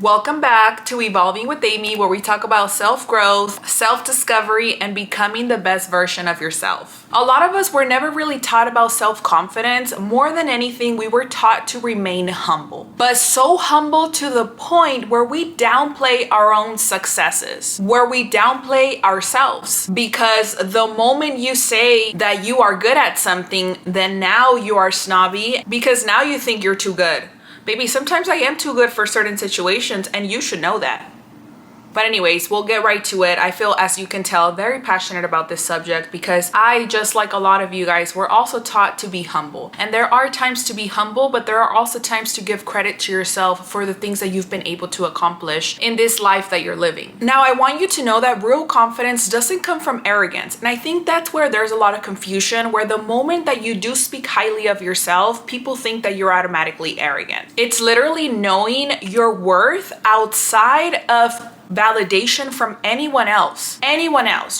Welcome back to Evolving with Amy, where we talk about self-growth, self-discovery, and becoming the best version of yourself. A lot of us were never really taught about self-confidence. More than anything, we were taught to remain humble. But so humble to the point where we downplay our own successes, where we downplay ourselves. Because the moment you say that you are good at something, then now you are snobby because now you think you're too good. Baby, sometimes I am too good for certain situations, and you should know that. But anyways, we'll get right to it. I feel, as you can tell, very passionate about this subject because I, just like a lot of you guys, were also taught to be humble. And there are times to be humble, but there are also times to give credit to yourself for the things that you've been able to accomplish in this life that you're living. Now, I want you to know that real confidence doesn't come from arrogance. And I think that's where there's a lot of confusion, where the moment that you do speak highly of yourself, people think that you're automatically arrogant. It's literally knowing your worth outside of validation from anyone else,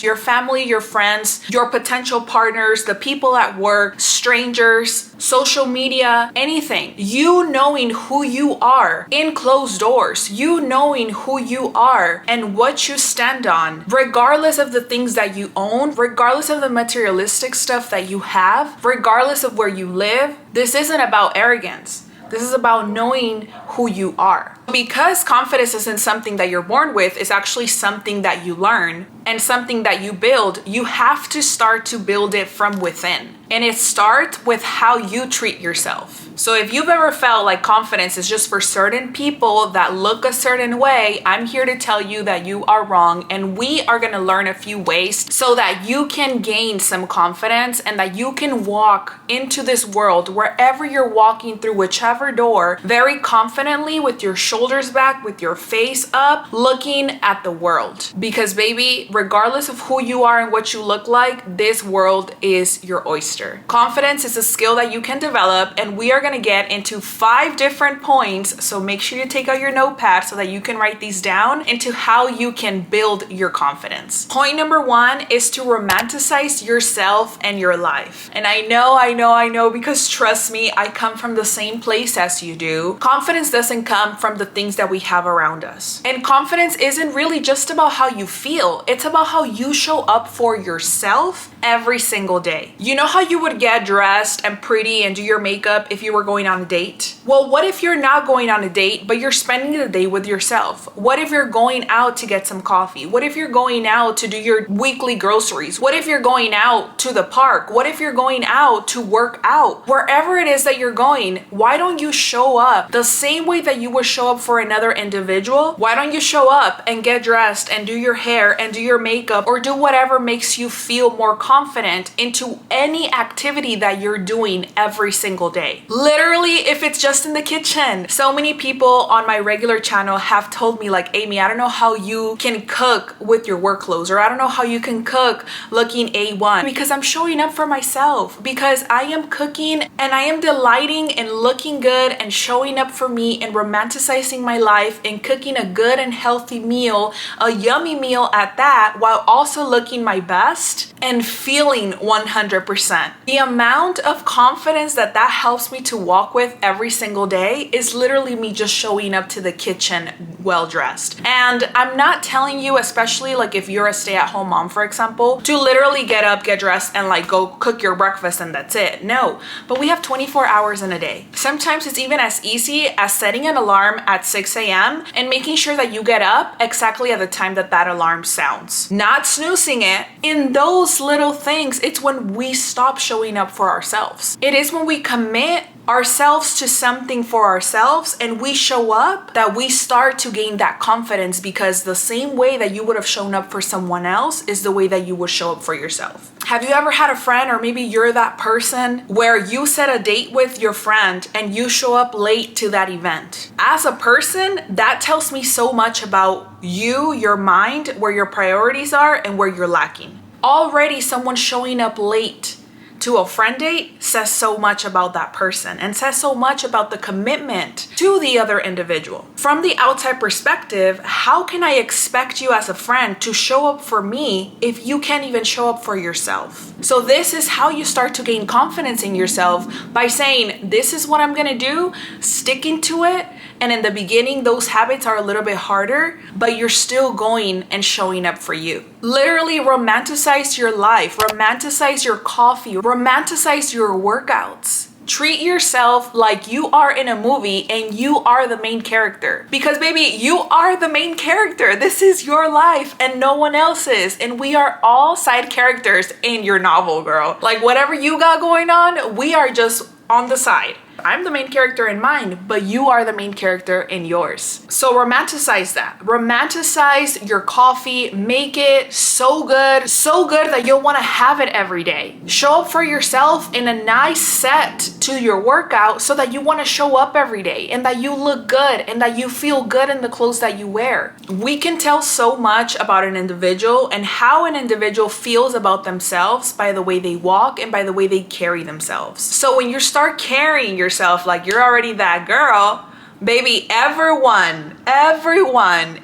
your family, your friends, your potential partners, the people at work, strangers, social media, anything. You knowing who you are in closed doors, you knowing who you are and what you stand on, regardless of the things that you own, regardless of the materialistic stuff that you have, regardless of where you live. This isn't about arrogance. This is about knowing who you are. Because confidence isn't something that you're born with, it's actually something that you learn and something that you build. You have to start to build it from within. And it starts with how you treat yourself. So if you've ever felt like confidence is just for certain people that look a certain way, I'm here to tell you that you are wrong. And we are going to learn a few ways so that you can gain some confidence and that you can walk into this world, wherever you're walking through, whichever door, very confidently with your shoulders back, with your face up, looking at the world. Because baby, regardless of who you are and what you look like, this world is your oyster. Confidence is a skill that you can develop, and we are going to get into 5 different points. So make sure you take out your notepad so that you can write these down into how you can build your confidence. Point number 1 is to romanticize yourself and your life. And I know, because trust me, I come from the same place as you do. Confidence doesn't come from the things that we have around us. And confidence isn't really just about how you feel. It's about how you show up for yourself every single day. You know how you would get dressed and pretty and do your makeup if you were going on a date? Well, what if you're not going on a date, but you're spending the day with yourself? What if you're going out to get some coffee? What if you're going out to do your weekly groceries? What if you're going out to the park? What if you're going out to work out? Wherever it is that you're going, why don't you show up the same way that you would show up for another individual? Why don't you show up and get dressed and do your hair and do your makeup or do whatever makes you feel more confident into any activity that you're doing every single day? Literally, if it's just in the kitchen. So many people on my regular channel have told me like, Amy, I don't know how you can cook with your work clothes, or I don't know how you can cook looking A1, because I'm showing up for myself, because I am cooking and I am delighting in looking good and showing up for me and romanticizing my life and cooking a good and healthy meal, a yummy meal at that, while also looking my best and feeling 100%. The amount of confidence that helps me to walk with every single day is literally me just showing up to the kitchen well dressed. And I'm not telling you, especially like if you're a stay-at-home mom, for example, to literally get up, get dressed, and like go cook your breakfast and that's it. No, but we have 24 hours in a day. Sometimes it's even as easy as setting an alarm at 6 a.m. and making sure that you get up exactly at the time that that alarm sounds. Not snoozing it. In those little things, it's when we stop showing up for ourselves. It is when we commit ourselves to something for ourselves and we show up that we start to gain that confidence, because the same way that you would have shown up for someone else is the way that you would show up for yourself. Have you ever had a friend, or maybe you're that person, where you set a date with your friend and you show up late to that event? As a person, that tells me so much about you, your mind, where your priorities are and where you're lacking. Already someone showing up late to a friend date says so much about that person and says so much about the commitment to the other individual. From the outside perspective, how can I expect you as a friend to show up for me if you can't even show up for yourself? So this is how you start to gain confidence in yourself, by saying, this is what I'm gonna do, sticking to it, And in the beginning, those habits are a little bit harder, but you're still going and showing up for you. Literally romanticize your life, romanticize your coffee, romanticize your workouts. Treat yourself like you are in a movie and you are the main character. Because baby, you are the main character. This is your life and no one else's. And we are all side characters in your novel, girl. Like whatever you got going on, we are just on the side. I'm the main character in mine, but you are the main character in yours. So romanticize that. Romanticize your coffee. Make it so good that you'll want to have it every day. Show up for yourself in a nice set to your workout so that you want to show up every day and that you look good and that you feel good in the clothes that you wear. We can tell so much about an individual and how an individual feels about themselves by the way they walk and by the way they carry themselves. So when you start carrying yourself like you're already that girl, baby, everyone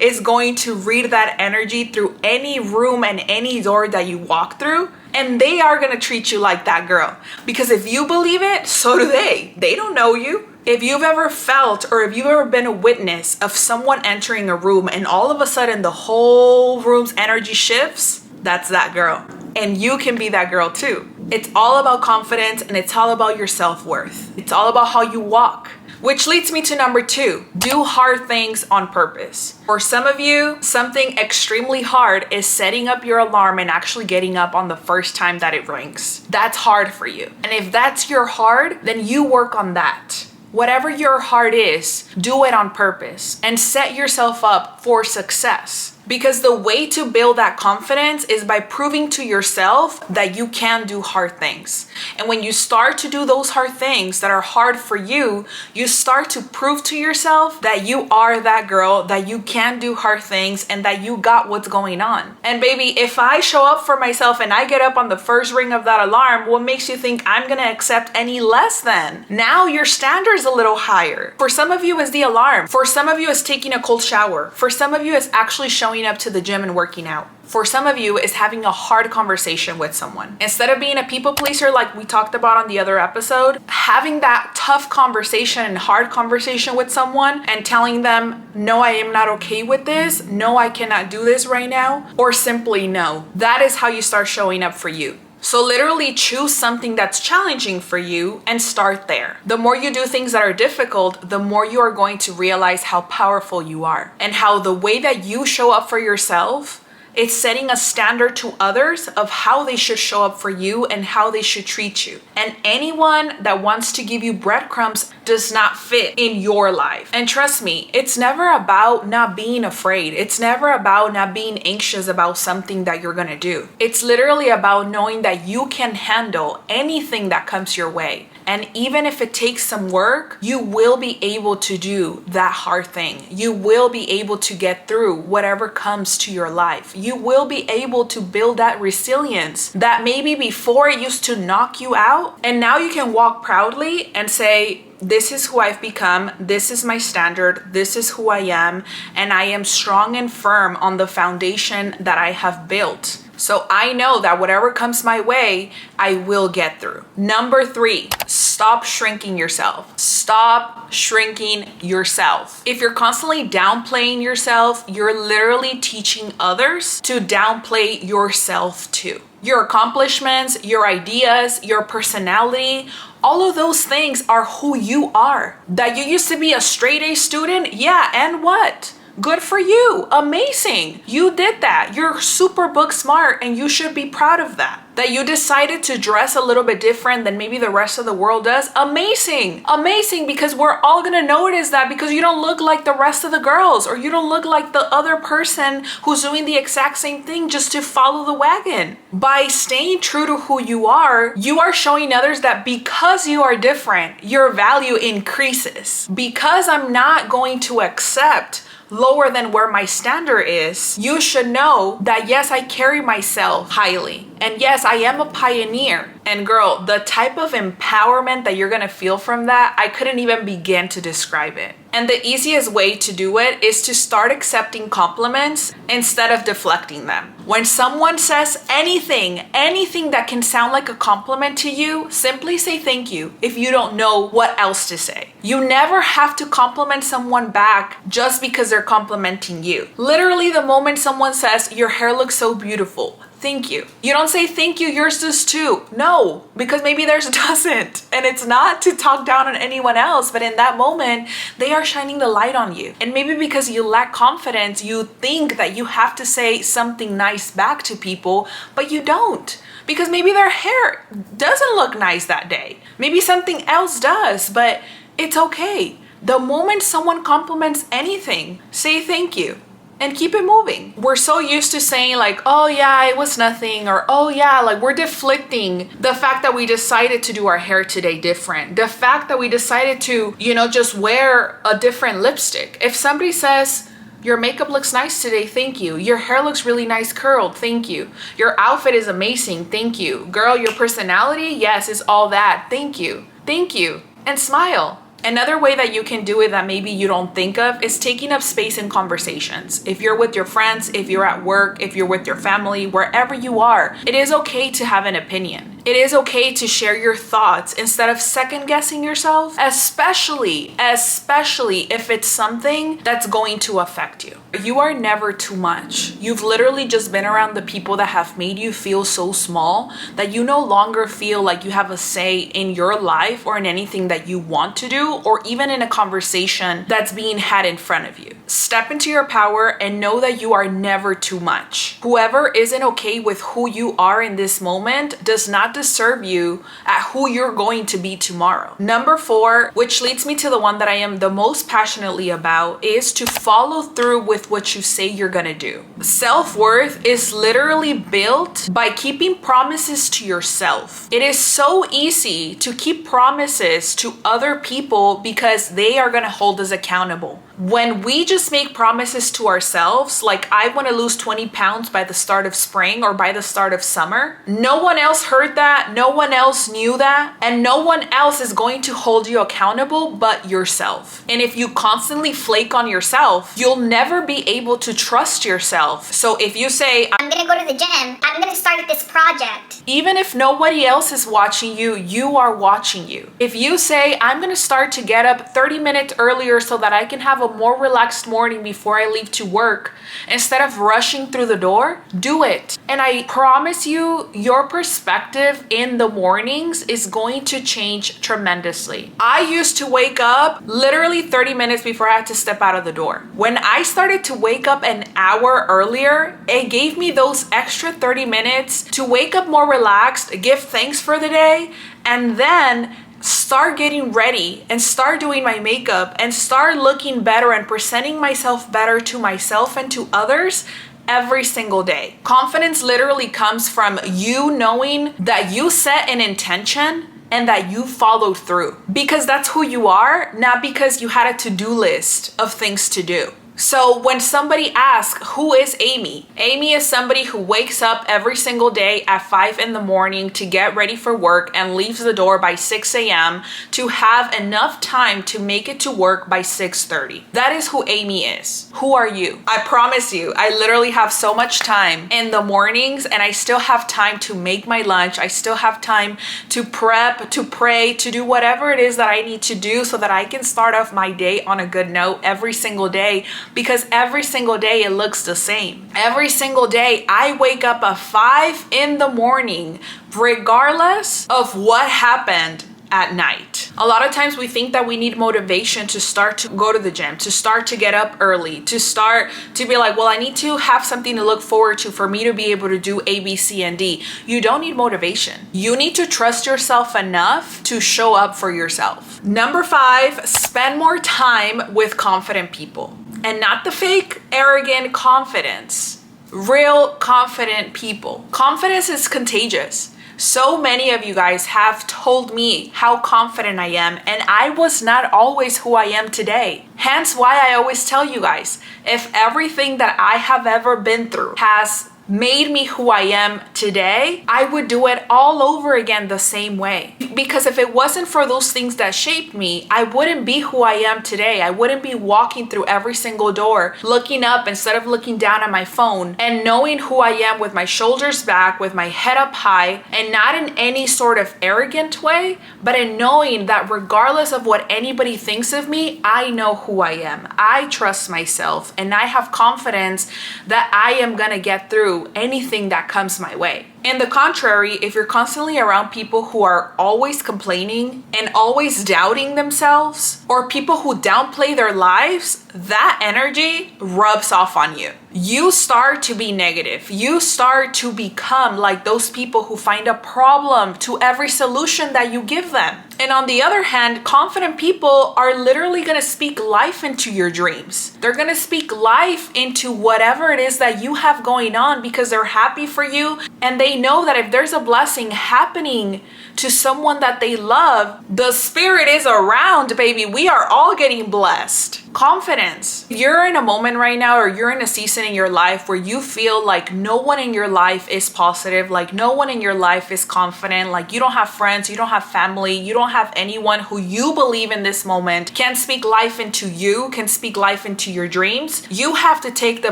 is going to read that energy through any room and any door that you walk through, and they are going to treat you like that girl. Because if you believe it, so do they. They don't know you. If you've ever felt or if you've ever been a witness of someone entering a room and all of a sudden the whole room's energy shifts, that's that girl. And you can be that girl too. It's all about confidence and it's all about your self-worth. It's all about how you walk. Which leads me to number 2, do hard things on purpose. For some of you, something extremely hard is setting up your alarm and actually getting up on the first time that it rings. That's hard for you. And if that's your hard, then you work on that. Whatever your heart is, do it on purpose and set yourself up for success. Because the way to build that confidence is by proving to yourself that you can do hard things. And when you start to do those hard things that are hard for you, you start to prove to yourself that you are that girl, that you can do hard things, and that you got what's going on. And baby, if I show up for myself and I get up on the first ring of that alarm, what makes you think I'm gonna accept any less than? Now your standard's a little higher. For some of you, it's the alarm. For some of you, it's taking a cold shower. For some of you, it's actually showing up to the gym and working out. For some of you, it's having a hard conversation with someone. Instead of being a people pleaser like we talked about on the other episode, having that tough conversation and hard conversation with someone and telling them, no, I am not okay with this. No, I cannot do this right now. Or simply no. That is how you start showing up for you. So literally choose something that's challenging for you and start there. The more you do things that are difficult, the more you are going to realize how powerful you are and how the way that you show up for yourself, it's setting a standard to others of how they should show up for you and how they should treat you. And anyone that wants to give you breadcrumbs does not fit in your life. And trust me, it's never about not being afraid. It's never about not being anxious about something that you're gonna do. It's literally about knowing that you can handle anything that comes your way. And even if it takes some work, you will be able to do that hard thing. You will be able to get through whatever comes to your life. You will be able to build that resilience that maybe before it used to knock you out. And now you can walk proudly and say, this is who I've become. This is my standard. This is who I am. And I am strong and firm on the foundation that I have built. So I know that whatever comes my way, I will get through. Number 3, stop shrinking yourself. Stop shrinking yourself. If you're constantly downplaying yourself, you're literally teaching others to downplay yourself too. Your accomplishments, your ideas, your personality, all of those things are who you are. That you used to be a straight A student? Yeah, and what? Good for you. Amazing. You did that. You're super book smart and you should be proud of that. That you decided to dress a little bit different than maybe the rest of the world does. Amazing. Amazing, because we're all gonna notice that because you don't look like the rest of the girls or you don't look like the other person who's doing the exact same thing just to follow the wagon. By staying true to who you are showing others that because you are different, your value increases. Because I'm not going to accept lower than where my standard is, you should know that yes, I carry myself highly. And yes, I am a pioneer. And girl, the type of empowerment that you're gonna feel from that, I couldn't even begin to describe it. And the easiest way to do it is to start accepting compliments instead of deflecting them. When someone says anything that can sound like a compliment to you, simply say thank you if you don't know what else to say. You never have to compliment someone back just because they're complimenting you. Literally, the moment someone says, your hair looks so beautiful, thank you. You don't say thank you, yours does too. No, because maybe theirs doesn't. And it's not to talk down on anyone else, but in that moment, they are shining the light on you. And maybe because you lack confidence, you think that you have to say something nice back to people, but you don't. Because maybe their hair doesn't look nice that day. Maybe something else does, but it's okay. The moment someone compliments anything, say thank you. And keep it moving. We're so used to saying like, oh yeah, it was nothing, or oh yeah, like we're deflecting the fact that we decided to do our hair today different. The fact that we decided to, just wear a different lipstick. If somebody says, your makeup looks nice today, thank you. Your hair looks really nice curled, thank you. Your outfit is amazing, thank you. Girl, your personality, yes, is all that, thank you. Thank you. And smile. Another way that you can do it that maybe you don't think of is taking up space in conversations. If you're with your friends, if you're at work, if you're with your family, wherever you are, it is okay to have an opinion. It is okay to share your thoughts instead of second guessing yourself, especially if it's something that's going to affect you. You are never too much. You've literally just been around the people that have made you feel so small that you no longer feel like you have a say in your life or in anything that you want to do, or even in a conversation that's being had in front of you. Step into your power and know that you are never too much. Whoever isn't okay with who you are in this moment does not deserve you at who you're going to be tomorrow. Number 4, which leads me to the one that I am the most passionately about, is to follow through with what you say you're gonna do. Self-worth is literally built by keeping promises to yourself. It is so easy to keep promises to other people because they are gonna hold us accountable. When we just make promises to ourselves, like I want to lose 20 pounds by the start of spring or by the start of summer, no one else heard that, no one else knew that, and no one else is going to hold you accountable but yourself. And if you constantly flake on yourself, you'll never be able to trust yourself. So if you say, I'm gonna go to the gym, I'm gonna start this project. Even if nobody else is watching you, you are watching you. If you say, I'm gonna start to get up 30 minutes earlier so that I can have a more relaxed morning before I leave to work, instead of rushing through the door, do it. And I promise you, your perspective in the mornings is going to change tremendously. I used to wake up literally 30 minutes before I had to step out of the door. When I started to wake up an hour earlier, it gave me those extra 30 minutes to wake up more relaxed, give thanks for the day, and then start getting ready and start doing my makeup and start looking better and presenting myself better to myself and to others every single day. Confidence literally comes from you knowing that you set an intention and that you follow through, because that's who you are, not because you had a to-do list of things to do. So when somebody asks, who is Amy? Amy is somebody who wakes up every single day at 5 in the morning to get ready for work and leaves the door by 6 a.m. to have enough time to make it to work by 6:30. That is who Amy is. Who are you? I promise you, I literally have so much time in the mornings, and I still have time to make my lunch. I still have time to prep, to pray, to do whatever it is that I need to do so that I can start off my day on a good note every single day. Because every single day it looks the same. Every single day I wake up at 5 in the morning, regardless of what happened at night. A lot of times we think that we need motivation to start to go to the gym, to start to get up early, to start to be like, well, I need to have something to look forward to for me to be able to do A, B, C, and D. You don't need motivation. You need to trust yourself enough to show up for yourself. Number 5, spend more time with confident people. And not the fake, arrogant confidence. Real confident people. Confidence is contagious. So many of you guys have told me how confident I am, and I was not always who I am today. Hence why I always tell you guys, if everything that I have ever been through has made me who I am today, I would do it all over again the same way. Because if it wasn't for those things that shaped me, I wouldn't be who I am today. I wouldn't be walking through every single door, looking up instead of looking down at my phone, and knowing who I am with my shoulders back, with my head up high, and not in any sort of arrogant way, but in knowing that regardless of what anybody thinks of me, I know who I am. I trust myself, and I have confidence that I am gonna get through anything that comes my way. And the contrary, if you're constantly around people who are always complaining and always doubting themselves, or people who downplay their lives, that energy rubs off on you. You start to be negative. You start to become like those people who find a problem to every solution that you give them. And on the other hand, confident people are literally gonna speak life into your dreams. They're gonna speak life into whatever it is that you have going on because they're happy for you, and they know that if there's a blessing happening to someone that they love, the spirit is around, baby. We are all getting blessed. Confidence. You're in a moment right now, or you're in a season in your life where you feel like no one in your life is positive, like no one in your life is confident, like you don't have friends, you don't have family, you don't have anyone who you believe in this moment can speak life into you, can speak life into your dreams. You have to take the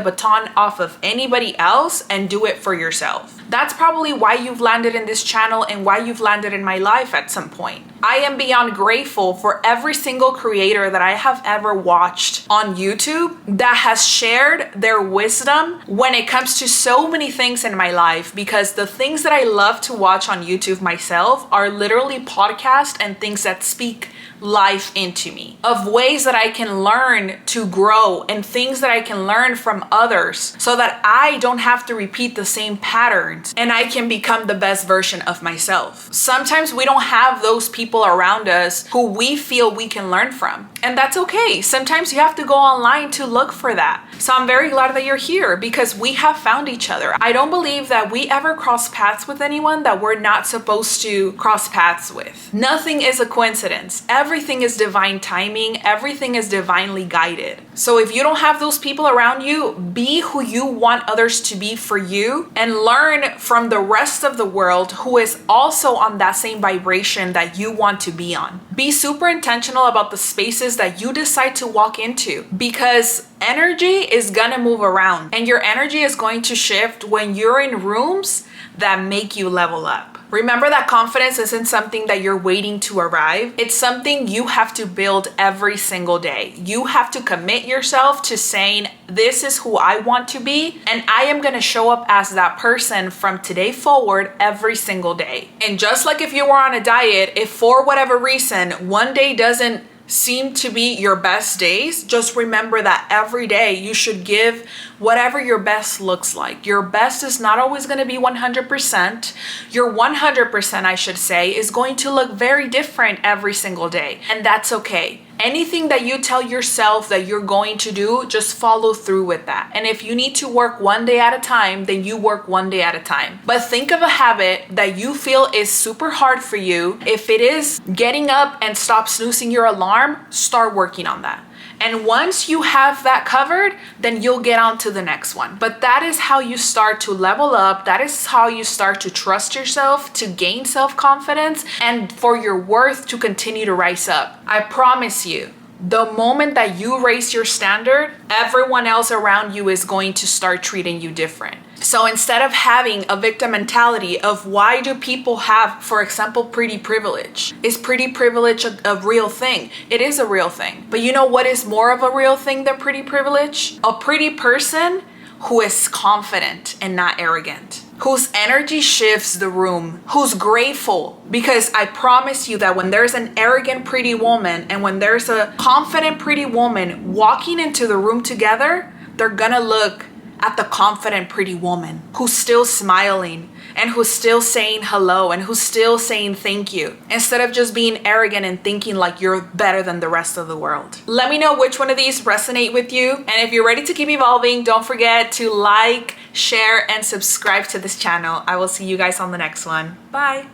baton off of anybody else and do it for yourself. That's probably why you've landed in this channel and why you've landed in my life at some point. I am beyond grateful for every single creator that I have ever watched on YouTube that has shared their wisdom when it comes to so many things in my life, because the things that I love to watch on YouTube myself are literally podcasts and things that speak life into me, of ways that I can learn to grow and things that I can learn from others so that I don't have to repeat the same patterns and I can become the best version of myself. Sometimes we don't have those people around us who we feel we can learn from, and that's okay. Sometimes you have to go online to look for that. So I'm very glad that you're here because we have found each other. I don't believe that we ever cross paths with anyone that we're not supposed to cross paths with. Nothing is a coincidence. Everything is divine timing. Everything is divinely guided. So if you don't have those people around you, be who you want others to be for you and learn from the rest of the world who is also on that same vibration that you want to be on. Be super intentional about the spaces that you decide to walk into, because energy is gonna move around and your energy is going to shift when you're in rooms that make you level up. Remember that confidence isn't something that you're waiting to arrive. It's something you have to build every single day. You have to commit yourself to saying, this is who I want to be, and I am gonna show up as that person from today forward every single day. And just like if you were on a diet, if for whatever reason one day doesn't seem to be your best days, just remember that every day you should give whatever your best looks like. Your best is not always going to be 100%. Your 100%, I should say, is going to look very different every single day, and that's okay. Anything that you tell yourself that you're going to do, just follow through with that. And if you need to work one day at a time, then you work one day at a time. But think of a habit that you feel is super hard for you. If it is getting up and stop snoozing your alarm, start working on that. And once you have that covered, then you'll get on to the next one. But that is how you start to level up. That is how you start to trust yourself, to gain self-confidence, and for your worth to continue to rise up. I promise you, the moment that you raise your standard, everyone else around you is going to start treating you different. So instead of having a victim mentality of why do people have, for example, pretty privilege? Is pretty privilege a real thing? It is a real thing. But you know what is more of a real thing than pretty privilege? A pretty person who is confident and not arrogant, whose energy shifts the room, who's grateful. Because I promise you that when there's an arrogant pretty woman and when there's a confident pretty woman walking into the room together, they're gonna look at the confident pretty woman who's still smiling and who's still saying hello and who's still saying thank you, instead of just being arrogant and thinking like you're better than the rest of the world. Let me know which one of these resonate with you, and if you're ready to keep evolving, don't forget to like, share, and subscribe to this channel. I will see you guys on the next one. Bye.